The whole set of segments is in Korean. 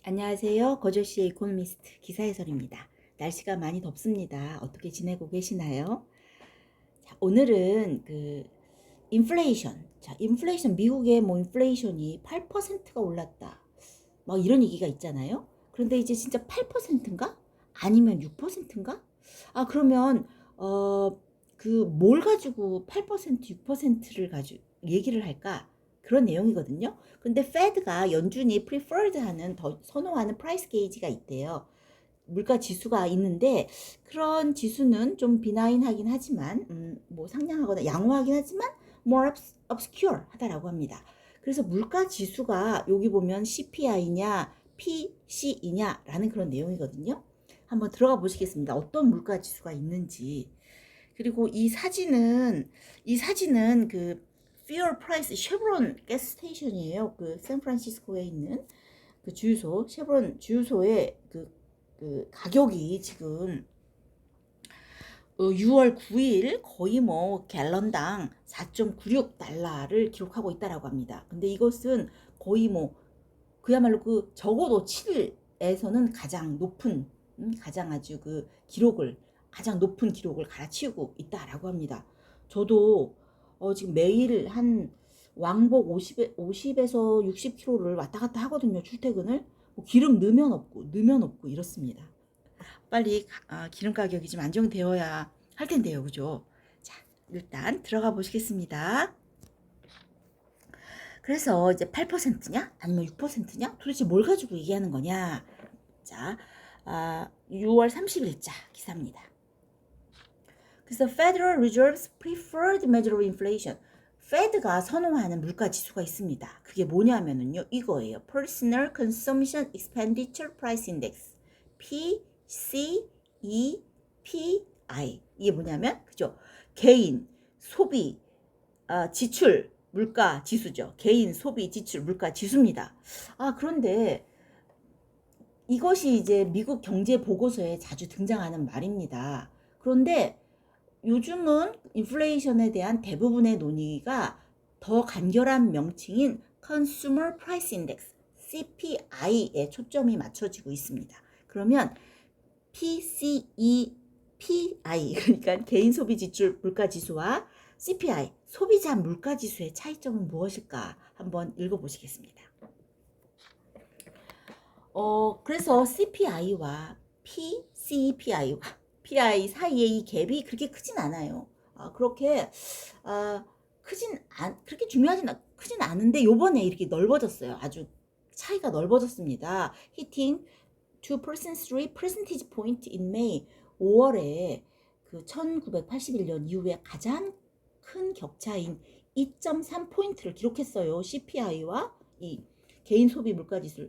안녕하세요. 거저씨의 이코노미스트 기사 해설입니다. 날씨가 많이 덥습니다. 어떻게 지내고 계시나요? 자, 오늘은 인플레이션. 자, 인플레이션 미국의 인플레이션이 8%가 올랐다. 막 이런 얘기가 있잖아요. 그런데 이제 진짜 8%인가? 아니면 6%인가? 아, 그러면 뭘 가지고 8%, 6%를 가지고 얘기를 할까? 그런 내용이거든요. 근데 페드가 연준이 preferred 하는 더 선호하는 프라이스 게이지가 있대요. 물가 지수가 있는데 그런 지수는 좀 비나인하긴 하지만 상냥하거나 양호하긴 하지만 more obscure 하다라고 합니다. 그래서 물가 지수가 여기 보면 CPI냐 PC이냐라는 그런 내용이거든요. 한번 들어가 보시겠습니다. 어떤 물가 지수가 있는지. 그리고 이 사진은 fuel price 쉐브론 가스 스테이션이에요. 그 샌프란시스코에 있는 그 주유소 쉐브론 주유소의 그 가격이 지금 6월 9일 거의 갤런당 4.96달러를 기록하고 있다라고 합니다. 근데 이것은 거의 그야말로 적어도 7에서는 가장 높은 가장 아주 가장 높은 기록을 갈아치우고 있다라고 합니다. 저도 지금 매일 한 왕복 50에서 60km를 왔다 갔다 하거든요. 출퇴근을. 기름 넣으면 없고 이렇습니다. 빨리 기름 가격이 좀 안정되어야 할 텐데요. 그죠? 자, 일단 들어가 보시겠습니다. 그래서 이제 8%냐? 아니면 6%냐? 도대체 뭘 가지고 얘기하는 거냐? 자, 6월 30일자 기사입니다. 그래서 Federal Reserve's Preferred Measure of Inflation. 페드가 선호하는 물가 지수가 있습니다. 그게 뭐냐면은요, 이거예요. Personal Consumption Expenditure Price Index. PCEPI. 이게 뭐냐면, 그죠? 개인 소비 지출 물가 지수죠. 개인 소비 지출 물가 지수입니다. 그런데 이것이 이제 미국 경제 보고서에 자주 등장하는 말입니다. 그런데 요즘은 인플레이션에 대한 대부분의 논의가 더 간결한 명칭인 Consumer Price Index, CPI에 초점이 맞춰지고 있습니다. 그러면 PCEPI, 그러니까 개인 소비 지출 물가 지수와 CPI, 소비자 물가 지수의 차이점은 무엇일까? 한번 읽어보시겠습니다. 그래서 CPI와 PCPI와 PI 사이의 이 갭이 그렇게 크진 않아요. 그렇게 그렇게 크진 않은데 요번에 이렇게 넓어졌어요. 아주 차이가 넓어졌습니다. hitting 2% percentage point in May. 5월에 그 1981년 이후에 가장 큰 격차인 2.3포인트를 기록했어요. CPI와 이 개인 소비 물가 지수,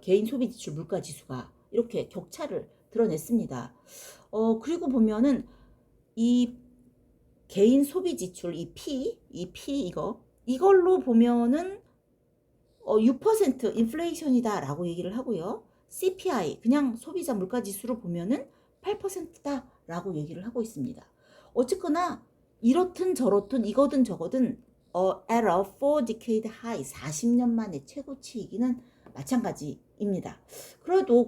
개인 소비 지출 물가 지수가 이렇게 격차를 드러냈습니다. 그리고 보면은 이 개인 소비 지출 이 P 이걸로 보면은 6% 인플레이션이다라고 얘기를 하고요. CPI 그냥 소비자 물가 지수로 보면은 8%다라고 얘기를 하고 있습니다. 어쨌거나 이렇든 저렇든 이거든 저거든 at a 4-decade high 40년 만에 최고치이기는 마찬가지입니다. 그럼에도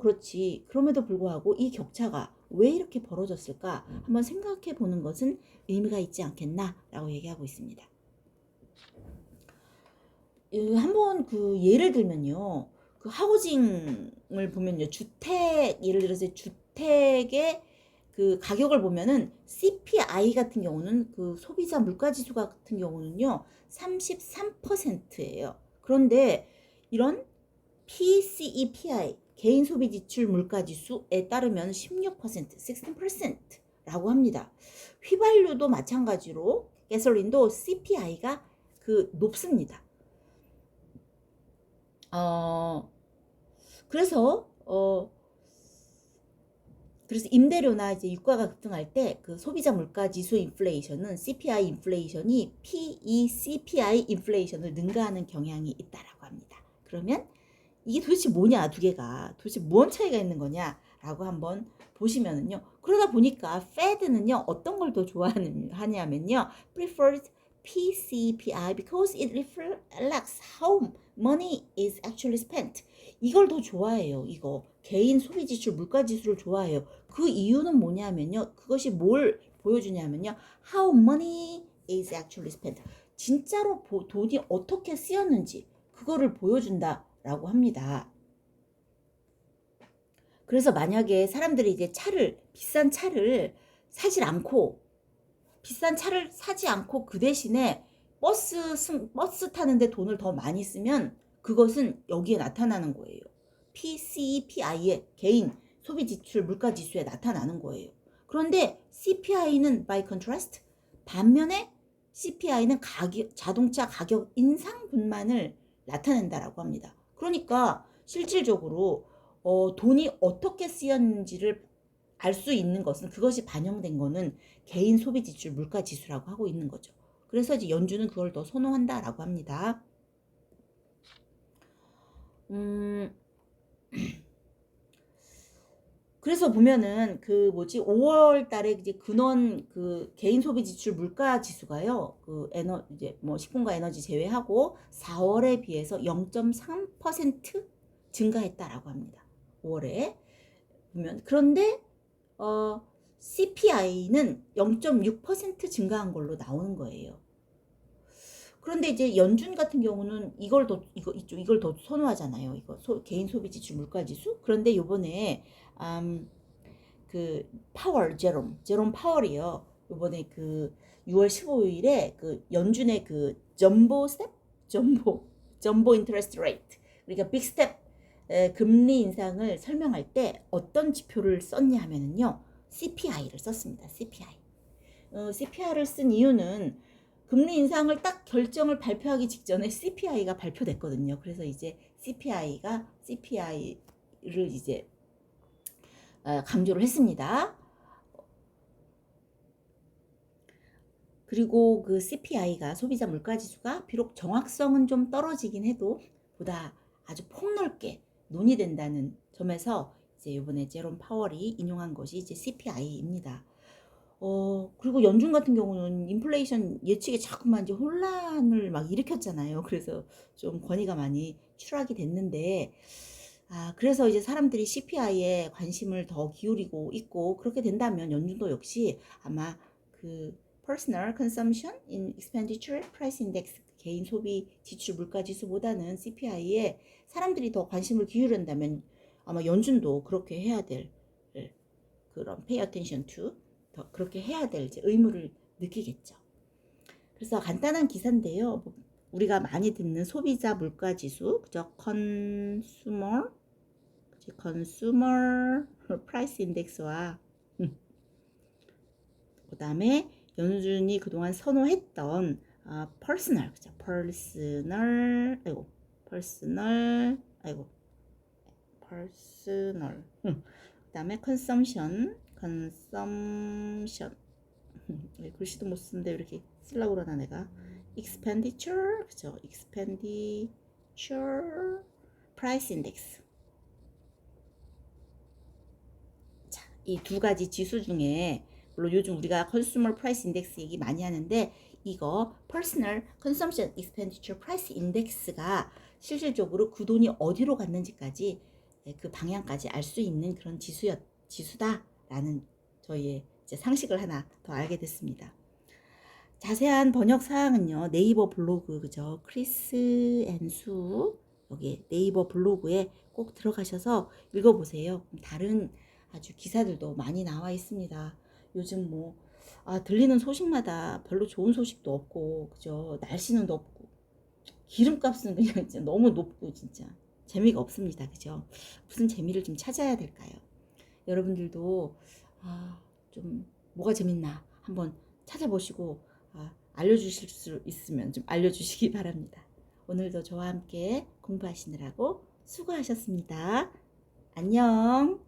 불구하고 이 격차가 왜 이렇게 벌어졌을까 한번 생각해 보는 것은 의미가 있지 않겠나라고 얘기하고 있습니다. 한번 예를 들면요. 하우징을 보면요. 예를 들어서 주택의 가격을 보면은 CPI 같은 경우는 소비자 물가 지수 같은 경우는요. 33%예요. 그런데 이런 PCEPI 개인 소비 지출 물가 지수에 따르면 16%라고 합니다. 휘발유도 마찬가지로 가솔린도 CPI가 높습니다. 그래서 임대료나 이제 유가가 급등할 때 소비자 물가 지수 인플레이션은 CPI 인플레이션이 PECPI 인플레이션을 능가하는 경향이 있다라고 합니다. 그러면 이게 도대체 뭐냐, 두 개가 도대체 뭔 차이가 있는 거냐라고 한번 보시면은요. 그러다 보니까 페드는요 어떤 걸 더 좋아하냐면요 preferred PCPI because it reflects how money is actually spent. 이걸 더 좋아해요. 이거 개인 소비 지출 물가 지수를 좋아해요. 그 이유는 뭐냐면요. 그것이 뭘 보여주냐면요. How money is actually spent. 진짜로 돈이 어떻게 쓰였는지 그거를 보여준다라고 합니다. 그래서 만약에 사람들이 이제 비싼 차를 사지 않고 그 대신에 버스 타는데 돈을 더 많이 쓰면 그것은 여기에 나타나는 거예요. PCPI의 개인 소비 지출 물가 지수에 나타나는 거예요. 그런데 CPI는 by contrast 반면에 CPI는 자동차 가격 인상분만을 나타낸다라고 합니다. 그러니까 실질적으로 돈이 어떻게 쓰였는지를 알 수 있는 것은 그것이 반영된 거는 개인 소비 지출 물가 지수라고 하고 있는 거죠. 그래서 이제 연준은 그걸 더 선호한다라고 합니다. 그래서 보면은 5월 달에 이제 근원 개인 소비 지출 물가 지수가요. 이제 식품과 에너지 제외하고 4월에 비해서 0.3% 증가했다라고 합니다. 5월에 보면 그런데 CPI는 0.6% 증가한 걸로 나오는 거예요. 그런데 이제 연준 같은 경우는 이걸 더 선호하잖아요. 개인 소비 지출 물가 지수. 그런데 요번에 제롬 파월이요. 요번에 6월 15일에 연준의 점보 인터레스트 레이트, 그러니까 빅 스텝 금리 인상을 설명할 때 어떤 지표를 썼냐 하면은요. CPI를 썼습니다. CPI를 쓴 이유는 금리 인상을 딱 결정을 발표하기 직전에 CPI가 발표됐거든요. 그래서 이제 CPI를 이제 강조를 했습니다. 그리고 CPI가 소비자 물가 지수가 비록 정확성은 좀 떨어지긴 해도 보다 아주 폭넓게 논의된다는 점에서 이제 이번에 제롬 파월이 인용한 것이 이제 CPI입니다. 그리고 연준 같은 경우는 인플레이션 예측에 자꾸만 이제 혼란을 막 일으켰잖아요. 그래서 좀 권위가 많이 추락이 됐는데, 그래서 이제 사람들이 CPI에 관심을 더 기울이고 있고, 그렇게 된다면 연준도 역시 아마 Personal Consumption in Expenditure Price Index, 개인 소비 지출 물가 지수보다는 CPI에 사람들이 더 관심을 기울인다면 아마 연준도 그렇게 해야 될 그런 pay attention to 그렇게 해야 될 이제 의무를 느끼겠죠. 그래서 간단한 기사인데요. 우리가 많이 듣는 소비자 물가 지수, 그죠? Consumer Price Index와 그다음에 연준이 그동안 선호했던 personal, 그죠? personal. 그다음에 consumption. 글씨도 못 쓰는데 이렇게 쓰려고 그러나 내가. expenditure, 그죠? expenditure price index. 자, 이 두 가지 지수 중에 물론 요즘 우리가 consumer price index 얘기 많이 하는데 이거 personal consumption expenditure price index가 실질적으로 그 돈이 어디로 갔는지까지 그 방향까지 알 수 있는 그런 지수다라는 저희의 이제 상식을 하나 더 알게 됐습니다. 자세한 번역 사항은요 네이버 블로그, 그죠? 크리스 앤 수 여기 네이버 블로그에 꼭 들어가셔서 읽어보세요. 다른 아주 기사들도 많이 나와 있습니다. 요즘 들리는 소식마다 별로 좋은 소식도 없고, 그죠? 날씨는 덥고, 기름값은 그냥 진짜 너무 높고, 진짜 재미가 없습니다. 그죠? 무슨 재미를 좀 찾아야 될까요? 여러분들도 좀 뭐가 재밌나 한번 찾아보시고 알려주실 수 있으면 좀 알려주시기 바랍니다. 오늘도 저와 함께 공부하시느라고 수고하셨습니다. 안녕.